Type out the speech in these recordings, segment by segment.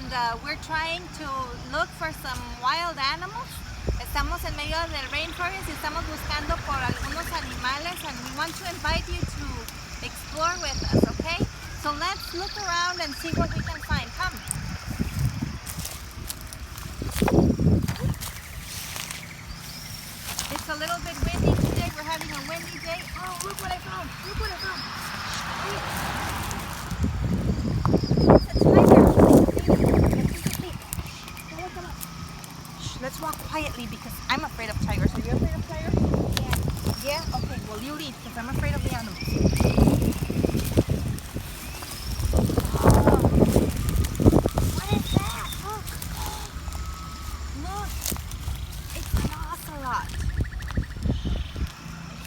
and we're trying to look for some wild animals. Estamos en medio del rainforest y estamos buscando por algunos animales, and we want to invite you to explore with us, okay? So let's look around and see what we can find. Come. It's a little bit windy today. We're having a windy day. Oh, look what I found. Look what I found. It's a tiger. Shh, let's walk quietly because I'm afraid of tigers. Are you afraid of tigers? Yeah. Yeah? Okay, well you lead because I'm afraid of the animals. What is that? Look. Look. It's an ocelot.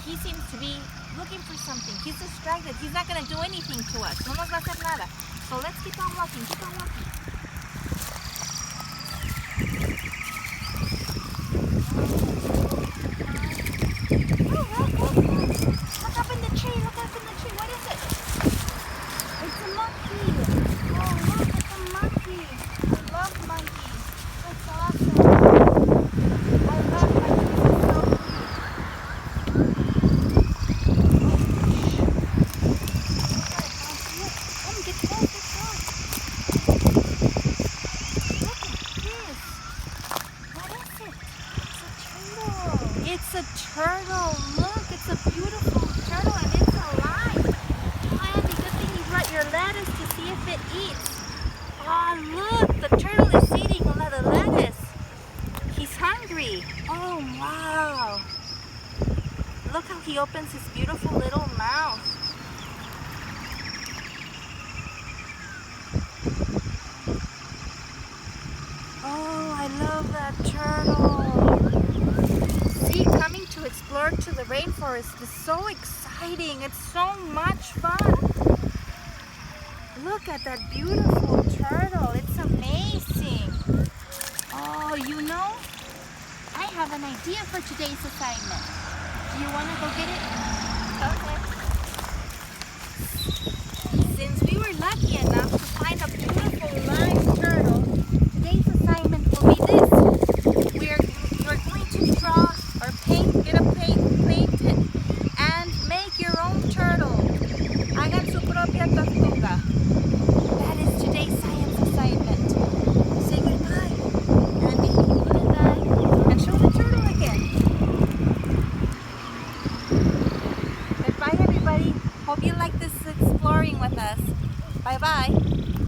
He seems to be looking for something. He's distracted. He's not going to do anything to us. No nos va a hacer nada. So let's keep on walking. Keep on walking. Look up in the tree. Look up in the tree. What is it? It's a monkey. Oh, look. It's a monkey. I love monkeys. That's awesome. I love monkeys. It's so It's a turtle. Look, it's a beautiful turtle and it's alive. Andy, good thing you brought your lettuce to see if it eats. Oh, look, the turtle is eating a lot of lettuce. He's hungry. Oh, wow. Look how he opens his beautiful little mouth. Oh, I love that turtle. Coming to explore to the rainforest is so exciting. It's so much fun. Look at that beautiful turtle. It's amazing. Oh, you know, I have an idea for today's assignment. Do you want to go get it? Okay.